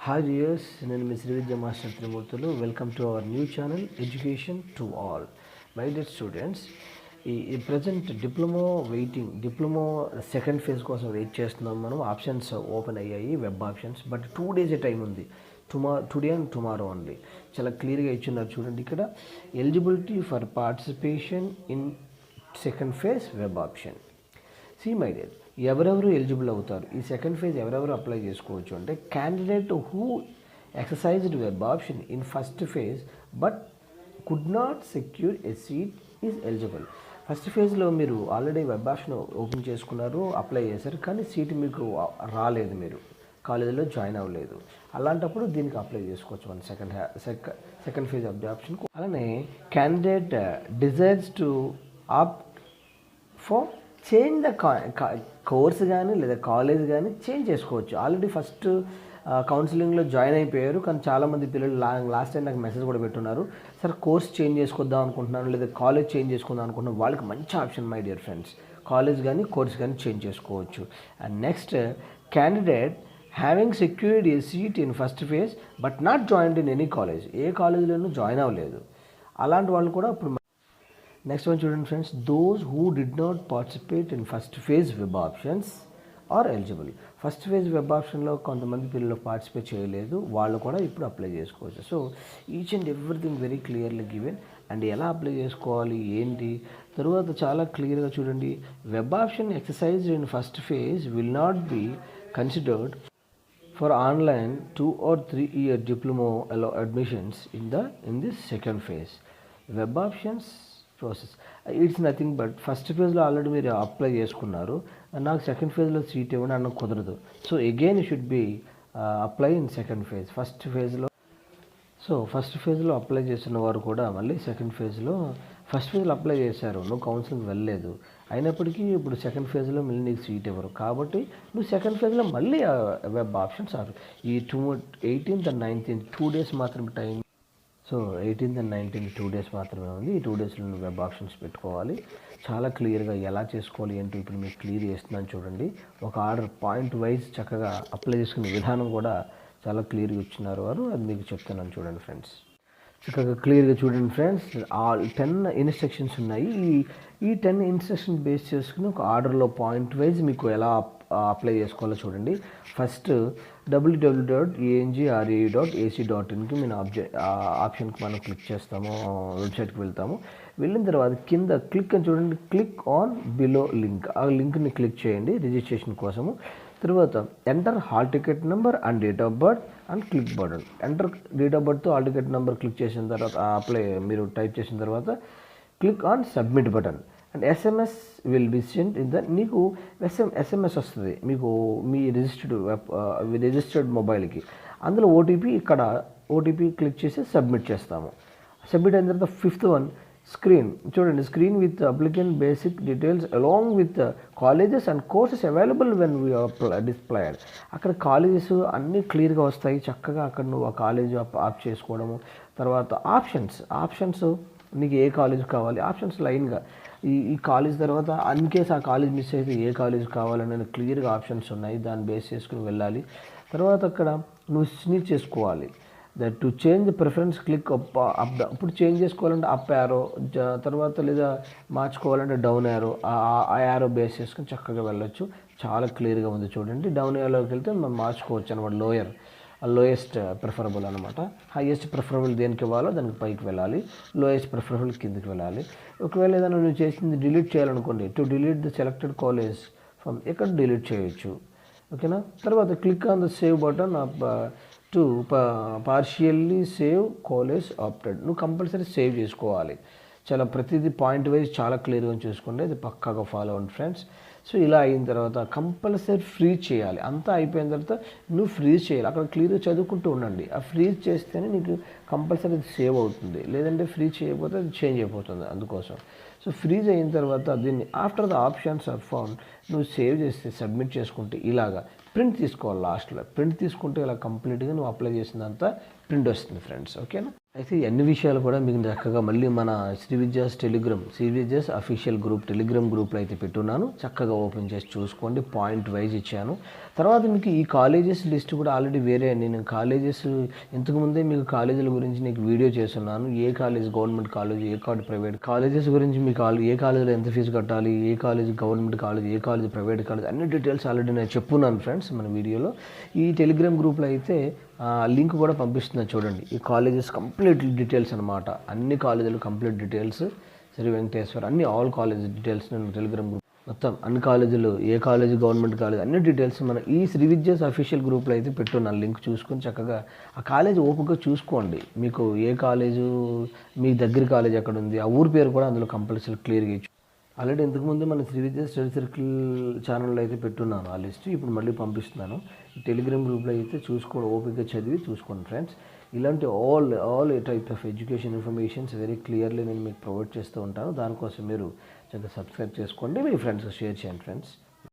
Hi dears, నేను మీ Sri Vidya master Trimurthulu. Welcome to our new channel education to all. My dear students, ఈ present diploma second phase కోసం wait చేస్తున్నాం మనం. Options open అయ్యాయి, web options. But 2 days time ఉంది, today and tomorrow only. చాలా క్లియర్గా ఇచ్చున్నారు చూడండి ఇక్కడ. Eligibility for participation in second phase web option. See my dear, ఎవరెవరు ఎలిజిబుల్ అవుతారు, ఈ సెకండ్ ఫేజ్ ఎవరెవరు అప్లై చేసుకోవచ్చు అంటే, candidate who exercised web option in first phase but could not secure a seat is eligible. First ఫేజ్లో మీరు already web option open చేసుకున్నారు, apply చేశారు, కానీ సీట్ మీకు రాలేదు, మీరు కాలేజీలో జాయిన్ అవ్వలేదు. అలాంటప్పుడు దీనికి అప్లై చేసుకోవచ్చు మన second phase of the option. అలానే candidate desires to opt for change the course కానీ లేదా కాలేజ్ కానీ చేంజ్ చేసుకోవచ్చు. ఆల్రెడీ ఫస్ట్ కౌన్సిలింగ్లో జాయిన్ అయిపోయారు, కానీ చాలామంది పిల్లలు లాస్ట్ టైం నాకు మెసేజ్ కూడా పెట్టున్నారు, సార్ కోర్స్ చేంజ్ చేసుకుందాం అనుకుంటున్నాను లేదా కాలేజ్ చేంజ్ చేసుకుందాం అనుకుంటున్నాను. వాళ్ళకి మంచి option my dear friends, college కానీ కోర్స్ కానీ చేంజ్ చేసుకోవచ్చు. And next, candidate having secured a seat in first phase but not joined in any college, ఏ కాలేజీలోనూ జాయిన్ అవ్వలేదు, అలాంటి వాళ్ళు కూడా ఇప్పుడు. నెక్స్ట్ వన్ చూడండి friends, those who did not participate in first phase web options are eligible. First phase web ఆప్షన్లో కొంతమంది పిల్లలు పార్టిసిపేట్ చేయలేదు, వాళ్ళు కూడా ఇప్పుడు అప్లై చేసుకోవచ్చు. So each and everything very clearly given. And ఎలా అప్లై చేసుకోవాలి ఏంటి తర్వాత చాలా క్లియర్గా చూడండి. Web option exercise in first phase will not be considered for online 2 or 3 year diploma admissions in this second phase. Web options process it's nothing but first ఫేజ్లో already మీరు apply చేసుకున్నారు, నాకు సెకండ్ ఫేజ్లో సీట్ ఇవ్వండి అన్న కుదరదు. So again you should be apply in second phase. First ఫేజ్లో apply చేసిన వారు కూడా మళ్ళీ సెకండ్ ఫేజ్లో, ఫస్ట్ ఫేజ్లో అప్లై చేశారు, నువ్వు కౌన్సిలింగ్ వెళ్ళలేదు, అయినప్పటికీ ఇప్పుడు సెకండ్ ఫేజ్లో మళ్ళీ నీకు సీట్ ఇవ్వరు, కాబట్టి నువ్వు సెకండ్ ఫేజ్లో మళ్ళీ వెబ్ ఆప్షన్స్ ఆరు. ఈ 18th and 19th 2 days మాత్రమే time. So 18th and 19th 2 days మాత్రమే ఉంది. ఈ 2 daysలో నువ్వు వెబ్ ఆప్షన్స్ పెట్టుకోవాలి. చాలా క్లియర్గా ఎలా చేసుకోవాలి ఏంటో ఇప్పుడు మీకు క్లియర్ చేస్తున్నాను చూడండి. ఒక ఆర్డర్ పాయింట్ వైజ్ చక్కగా అప్లై చేసుకునే విధానం కూడా చాలా క్లియర్గా ఇచ్చినారు వారు, అది మీకు చెప్తున్నాను చూడండి ఫ్రెండ్స్. చక్కగా క్లియర్గా చూడండి ఫ్రెండ్స్, 10 ఇన్స్ట్రక్షన్స్ ఉన్నాయి. ఈ 10 ఇన్స్ట్రక్షన్ బేస్ చేసుకుని ఒక ఆర్డర్లో పాయింట్ వైజ్ మీకు ఎలా అప్లై చేసుకోవాలో చూడండి. ఫస్ట్ www.angre.ac.inకి మన ఆప్షన్కి మనం క్లిక్ చేస్తాము, వెబ్సైట్కి వెళ్తాము. వెళ్ళిన తర్వాత కింద క్లిక్ అని చూడండి, క్లిక్ ఆన్ బిలో లింక్, ఆ లింక్ని క్లిక్ చేయండి రిజిస్ట్రేషన్ కోసము. తర్వాత enter hall ticket number and date of birth and click button. Enter date of birth hall ticket number click చేసిన తర్వాత అప్లై మీరు టైప్ చేసిన తర్వాత click on submit button and SMS will be sent in the, నీకు SMS వస్తుంది మీకు మీ registered మొబైల్కి. అందులో ఓటీపీ క్లిక్ చేసి సబ్మిట్ చేస్తాము. సబ్మిట్ అయిన తర్వాత 5th one స్క్రీన్ చూడండి, screen with applicant basic details along with colleges and courses available when we displayed. అక్కడ కాలేజెస్ అన్నీ క్లియర్గా వస్తాయి, చక్కగా అక్కడ నువ్వు ఆ కాలేజ్ ఆప్ చేసుకోవడము. తర్వాత ఆప్షన్స్ నీకు ఏ కాలేజ్ కావాలి, ఆప్షన్స్ లైన్గా ఈ కాలేజ్ తర్వాత అన్కేస్ ఆ కాలేజ్ మిస్ అయితే ఏ కాలేజ్ కావాలనే క్లియర్గా ఆప్షన్స్ ఉన్నాయి, దాన్ని బేస్ చేసుకుని వెళ్ళాలి. తర్వాత అక్కడ నువ్వు స్నీచ్ చేసుకోవాలి. That to change preference click up ఇప్పుడు చేంజ్ చేసుకోవాలంటే అప్ యారో, తర్వాత లేదా మార్చుకోవాలంటే డౌన్ యారో, ఆ యారో బేస్ చేసుకుని చక్కగా వెళ్ళొచ్చు. చాలా క్లియర్గా ఉంది చూడండి. డౌన్ యారోకి వెళ్తే మనం మార్చుకోవచ్చు అనమాట, లోయెస్ట్ ప్రిఫరబుల్ అనమాట. హైయెస్ట్ ప్రిఫరబుల్ దేనికి ఇవ్వాలో దానికి పైకి వెళ్ళాలి, లోయెస్ట్ ప్రిఫరబుల్ కిందకి వెళ్ళాలి. ఒకవేళ ఏదైనా నువ్వు చేసింది డిలీట్ చేయాలనుకోండి, to delete the selected college from ఇక్కడ డిలీట్ చేయొచ్చు, ఓకేనా. తర్వాత click on the save button to partially save college opted. నువ్వు కంపల్సరీ సేవ్ చేసుకోవాలి. చాలా ప్రతిదీ పాయింట్ వైజ్ చాలా క్లియర్గా చూసుకోండి, అది పక్కాగా ఫాలో అవ్వండి ఫ్రెండ్స్. సో ఇలా అయిన తర్వాత కంపల్సరీ ఫ్రీజ్ చేయాలి. అంతా అయిపోయిన తర్వాత నువ్వు ఫ్రీజ్ చేయాలి, అక్కడ క్లియర్గా చదువుకుంటూ ఉండండి. ఆ ఫ్రీజ్ చేస్తేనే నీకు కంపల్సరీ అది సేవ్ అవుతుంది, లేదంటే ఫ్రీజ్ చేయకపోతే అది చేంజ్ అయిపోతుంది, అందుకోసం. సో ఫ్రీజ్ అయిన తర్వాత దీన్ని after the options are found నువ్వు సేవ్ చేస్తే సబ్మిట్ చేసుకుంటే ఇలాగా ప్రింట్ తీసుకోవాలి. లాస్ట్లో ప్రింట్ తీసుకుంటే ఇలా కంప్లీట్గా నువ్వు అప్లై చేసినంత ప్రింట్ వస్తుంది ఫ్రెండ్స్, ఓకేనా. అయితే ఈ అన్ని విషయాలు కూడా మీకు చక్కగా మళ్ళీ మన Sri Vidyas official group Telegram గ్రూప్లో అయితే పెట్టున్నాను. చక్కగా ఓపెన్ చేసి చూసుకోండి. పాయింట్ వైజ్ ఇచ్చాను. తర్వాత మీకు ఈ కాలేజెస్ లిస్ట్ కూడా ఆల్రెడీ వేరే నేను కాలేజెస్ ఇంతకుముందే మీకు కాలేజీల గురించి నీకు వీడియో చేస్తున్నాను. ఏ కాలేజ్ గవర్నమెంట్ కాలేజ్, ఏ కాలేజ్ ప్రైవేట్ కాలేజెస్ గురించి మీకు ఏ కాలేజీలో ఎంత ఫీజు కట్టాలి, ఏ కాలేజ్ గవర్నమెంట్ కాలేజ్, ఏ కాలేజ్ ప్రైవేట్ కాలేజ్, అన్ని డీటెయిల్స్ ఆల్రెడీ నేను చెప్పున్నాను ఫ్రెండ్స్ మన వీడియోలో. ఈ టెలిగ్రామ్ గ్రూప్లో అయితే లింక్ కూడా పంపిస్తున్నాను చూడండి. ఈ కాలేజెస్ కంప్లీట్ డీటెయిల్స్ అనమాట. అన్ని కాలేజీలు కంప్లీట్ డీటెయిల్స్, శ్రీ వెంకటేశ్వర అన్ని ఆల్ కాలేజ్ డీటెయిల్స్ నేను టెలిగ్రామ్ గ్రూప్ మొత్తం అన్ని కాలేజీలు, ఏ కాలేజ్ గవర్నమెంట్ కాలేజ్ అన్ని డీటెయిల్స్ మన ఈ శ్రీ విద్యాస్ అఫీషియల్ గ్రూప్లో అయితే పెట్టున్నాను. లింక్ చూసుకొని చక్కగా ఆ కాలేజ్ ఓపికగా చూసుకోండి. మీకు ఏ కాలేజు, మీ దగ్గర కాలేజ్ ఎక్కడ ఉంది, ఆ ఊరి పేరు కూడా అందులో కంపల్సరీ క్లియర్గా ఇచ్చు. ఆల్రెడీ ఇంతకుముందు మన శ్రీ విద్యా స్టడీ సర్కిల్ ఛానల్లో అయితే పెట్టున్నాను ఆ లిస్ట్. ఇప్పుడు మళ్ళీ పంపిస్తున్నాను. ఈ టెలిగ్రామ్ గ్రూప్లో అయితే చూసుకోండి, ఓపికగా చదివి చూసుకోండి ఫ్రెండ్స్. ఇలాంటి all type of education informations very clearly నేను మీకు ప్రొవైడ్ చేస్తూ ఉంటాను. దానికోసం మీరు చక్కగా సబ్స్క్రైబ్ చేసుకోండి, మీ ఫ్రెండ్స్కి షేర్ చేయండి ఫ్రెండ్స్.